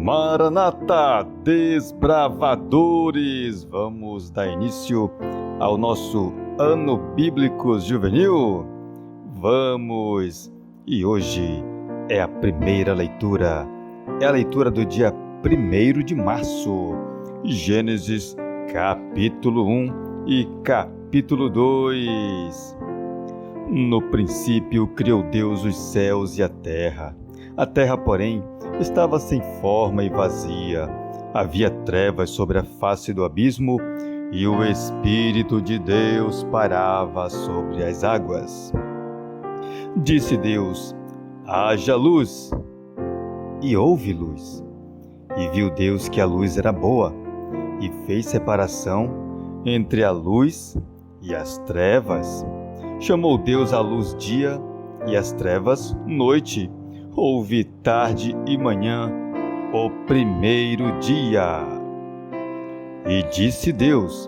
Maranata, desbravadores! Vamos dar início ao nosso Ano Bíblico Juvenil? Vamos! E hoje é a primeira leitura. É a leitura do dia 1º de março. Gênesis, capítulo 1 e capítulo 2. No princípio criou Deus os céus e a terra. A terra, porém, estava sem forma e vazia. Havia trevas sobre a face do abismo, e o Espírito de Deus pairava sobre as águas. Disse Deus: haja luz, e houve luz. E viu Deus que a luz era boa, e fez separação entre a luz e as trevas. Chamou Deus a luz dia, e as trevas noite. Houve tarde e manhã, o primeiro dia. E disse Deus: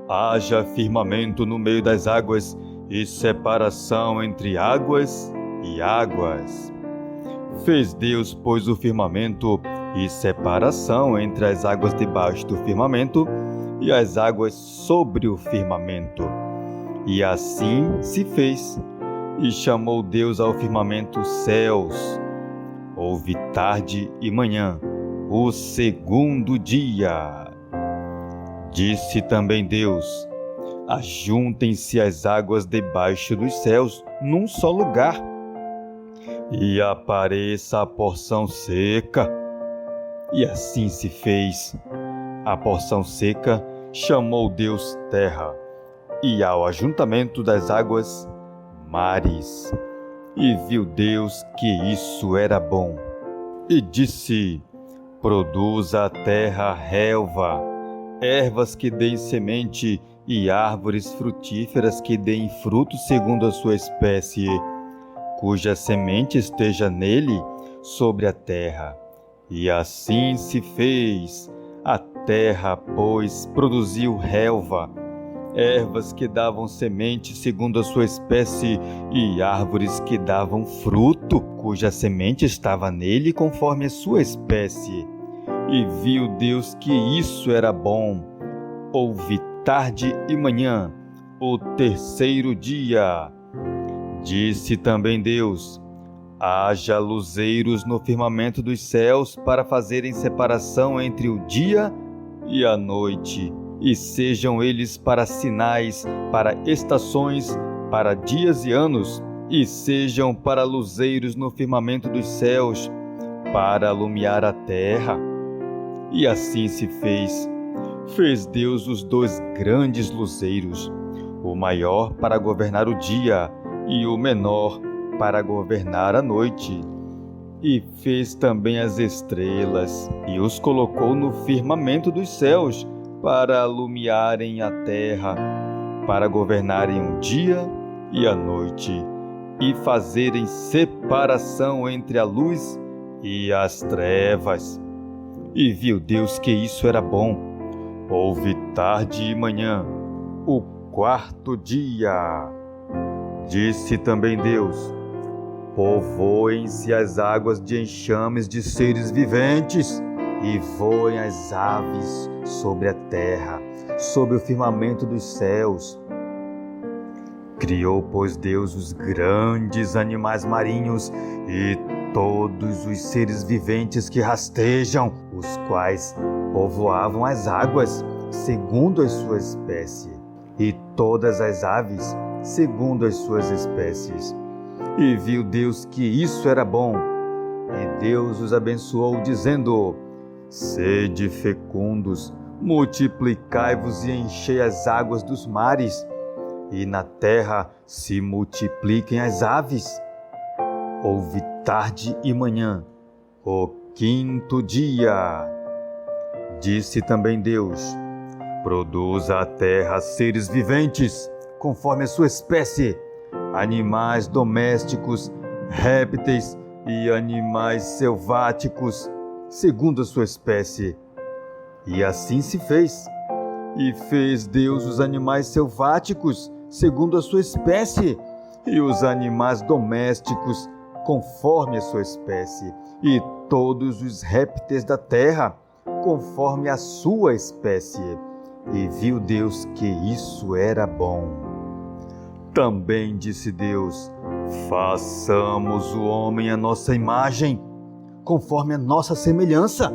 haja firmamento no meio das águas, e separação entre águas e águas. Fez Deus, pois, o firmamento, e separação entre as águas debaixo do firmamento, e as águas sobre o firmamento. E assim se fez. E chamou Deus ao firmamento céus. Houve tarde e manhã, o segundo dia. Disse também Deus: ajuntem-se as águas debaixo dos céus num só lugar, e apareça a porção seca. E assim se fez. A porção seca chamou Deus terra, e ao ajuntamento das águas, mares. E viu Deus que isso era bom. E disse: produza a terra relva, ervas que deem semente, e árvores frutíferas que deem fruto segundo a sua espécie, cuja semente esteja nele sobre a terra. E assim se fez. A terra, pois, produziu relva, ervas que davam semente segundo a sua espécie, e árvores que davam fruto, cuja semente estava nele conforme a sua espécie. E viu Deus que isso era bom. Houve tarde e manhã, o terceiro dia. Disse também Deus: haja luzeiros no firmamento dos céus para fazerem separação entre o dia e a noite, e sejam eles para sinais, para estações, para dias e anos, e sejam para luzeiros no firmamento dos céus, para alumiar a terra. E assim se fez. Fez Deus os 2 grandes luzeiros, o maior para governar o dia, e o menor para governar a noite. E fez também as estrelas, e os colocou no firmamento dos céus, para alumiarem a terra, para governarem o dia e a noite, e fazerem separação entre a luz e as trevas. E viu Deus que isso era bom. Houve tarde e manhã, o 4º dia. Disse também Deus: povoem-se as águas de enxames de seres viventes, e voem as aves sobre a terra, sobre o firmamento dos céus. Criou, pois, Deus os grandes animais marinhos e todos os seres viventes que rastejam, os quais povoavam as águas, segundo as suas espécies, e todas as aves, segundo as suas espécies. E viu Deus que isso era bom. E Deus os abençoou, dizendo: sede fecundos, multiplicai-vos e enchei as águas dos mares, e na terra se multipliquem as aves. Houve tarde e manhã, o 5º dia. Disse também Deus: produza a terra seres viventes, conforme a sua espécie, animais domésticos, répteis e animais selváticos, segundo a sua espécie. E assim se fez. E fez Deus os animais selváticos, segundo a sua espécie, e os animais domésticos, conforme a sua espécie, e todos os répteis da terra, conforme a sua espécie. E viu Deus que isso era bom. Também disse Deus: façamos o homem à nossa imagem, conforme a nossa semelhança.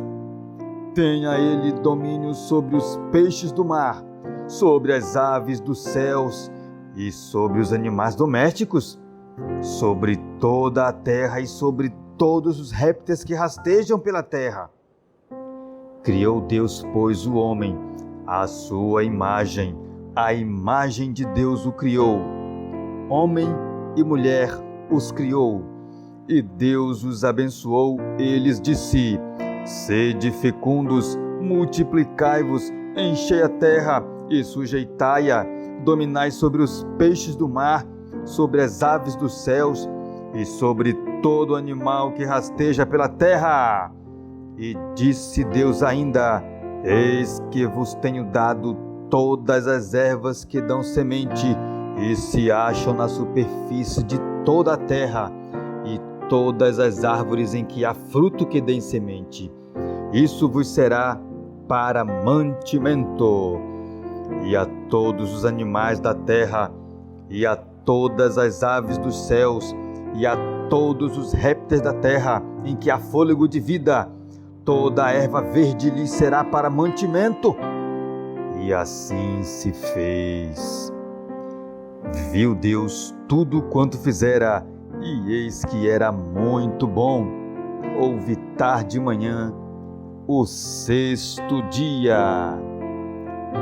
Tenha ele domínio sobre os peixes do mar, sobre as aves dos céus e sobre os animais domésticos, sobre toda a terra e sobre todos os répteis que rastejam pela terra. Criou Deus, pois, o homem à sua imagem, a imagem de Deus o criou. Homem e mulher os criou, e Deus os abençoou, eles disse: sede fecundos, multiplicai-vos, enchei a terra e sujeitai-a, dominai sobre os peixes do mar, sobre as aves dos céus e sobre todo animal que rasteja pela terra. E disse Deus ainda: eis que vos tenho dado todas as ervas que dão semente e se acham na superfície de toda a terra, e todas as árvores em que há fruto que dêem semente. Isso vos será para mantimento. E a todos os animais da terra, e a todas as aves dos céus, e a todos os répteis da terra, em que há fôlego de vida, toda a erva verde lhes será para mantimento. E assim se fez. Viu Deus tudo quanto fizera, e eis que era muito bom. Houve tarde e manhã, o sexto dia.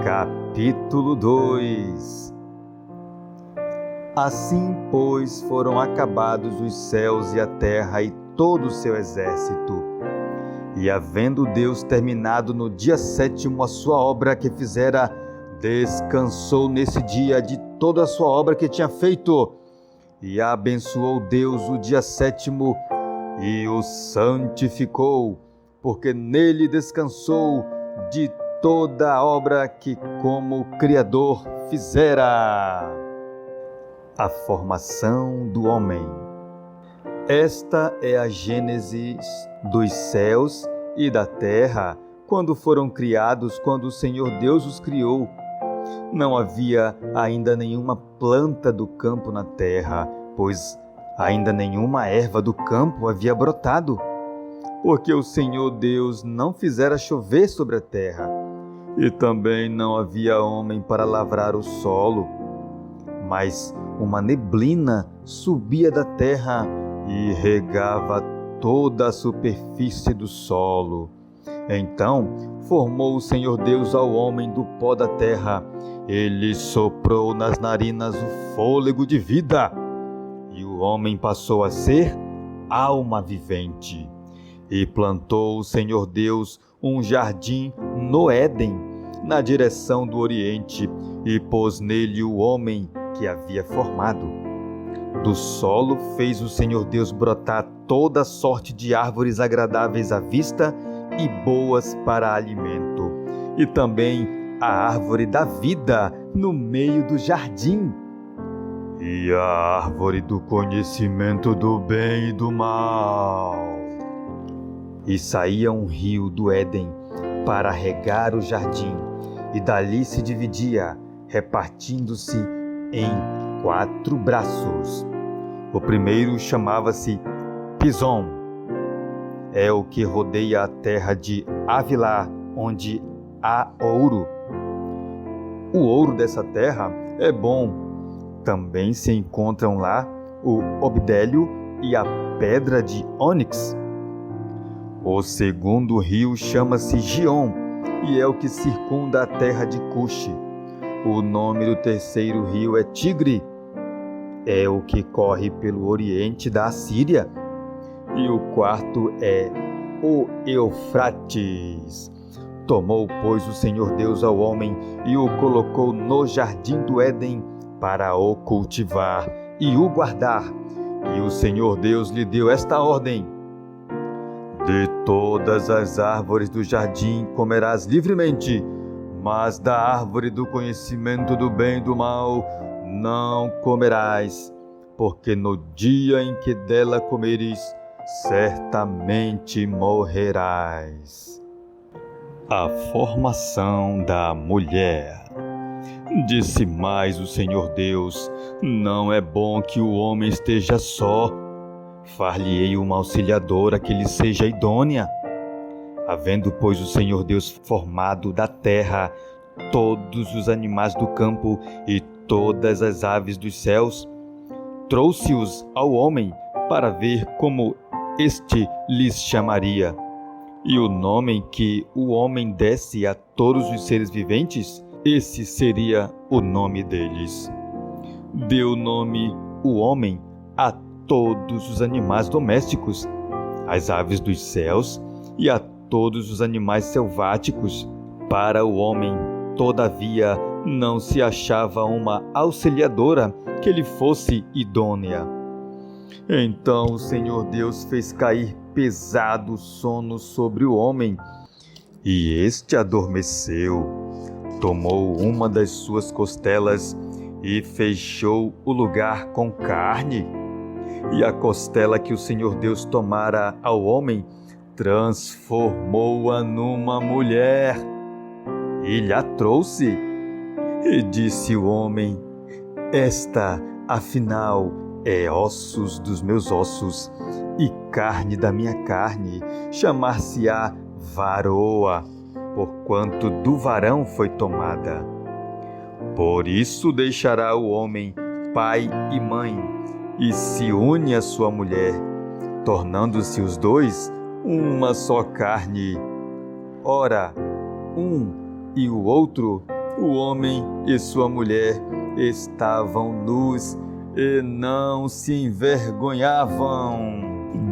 Capítulo 2. Assim, pois, foram acabados os céus e a terra e todo o seu exército. E havendo Deus terminado no dia sétimo a sua obra que fizera, descansou nesse dia de toda a sua obra que tinha feito. E abençoou Deus o dia sétimo e o santificou, porque nele descansou de toda a obra que como Criador fizera. A formação do homem. Esta é a gênese dos céus e da terra, quando foram criados, quando o Senhor Deus os criou. Não havia ainda nenhuma planta do campo na terra, pois ainda nenhuma erva do campo havia brotado, porque o Senhor Deus não fizera chover sobre a terra, e também não havia homem para lavrar o solo, mas uma neblina subia da terra e regava toda a superfície do solo. Então formou o Senhor Deus ao homem do pó da terra. Ele soprou nas narinas o fôlego de vida, e o homem passou a ser alma vivente. E plantou o Senhor Deus um jardim no Éden, na direção do Oriente, e pôs nele o homem que havia formado. Do solo fez o Senhor Deus brotar toda sorte de árvores agradáveis à vista e boas para alimento, e também a árvore da vida no meio do jardim, e a árvore do conhecimento do bem e do mal. E saía um rio do Éden para regar o jardim, e dali se dividia, repartindo-se em 4 braços. O primeiro chamava-se Pison. É o que rodeia a terra de Havilá, onde há ouro. O ouro dessa terra é bom. Também se encontram lá o obdélio e a pedra de ônix. O segundo rio chama-se Gion, e é o que circunda a terra de Cuxi. O nome do terceiro rio é Tigre. É o que corre pelo oriente da Assíria. E o quarto é o Eufrates. Tomou, pois, o Senhor Deus ao homem e o colocou no jardim do Éden para o cultivar e o guardar. E o Senhor Deus lhe deu esta ordem: de todas as árvores do jardim comerás livremente, mas da árvore do conhecimento do bem e do mal não comerás, porque no dia em que dela comeres, certamente morrerás. A formação da mulher. Disse mais o Senhor Deus: não é bom que o homem esteja só. Far-lhe-ei uma auxiliadora que lhe seja idônea. Havendo, pois, o Senhor Deus formado da terra todos os animais do campo e todas as aves dos céus, trouxe-os ao homem para ver como este lhes chamaria. E o nome que o homem desse a todos os seres viventes, esse seria o nome deles. Deu nome o homem a todos os animais domésticos, às aves dos céus e a todos os animais selváticos. Para o homem, todavia, não se achava uma auxiliadora que lhe fosse idônea. Então o Senhor Deus fez cair pesado sono sobre o homem, e este adormeceu. Tomou uma das suas costelas e fechou o lugar com carne. E a costela que o Senhor Deus tomara ao homem, transformou-a numa mulher e lhe a trouxe. E disse o homem: esta, afinal, é ossos dos meus ossos e carne da minha carne, chamar-se-á varoa, porquanto do varão foi tomada. Por isso deixará o homem pai e mãe, e se une à sua mulher, tornando-se os dois uma só carne. Ora, um e o outro, o homem e sua mulher, estavam nus e não se envergonhavam.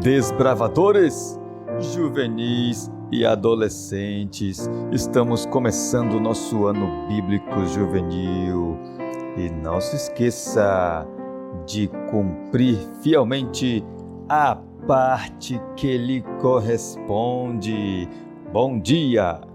Desbravadores, juvenis e adolescentes, estamos começando o nosso ano bíblico juvenil. E não se esqueça de cumprir fielmente a parte que lhe corresponde. Bom dia!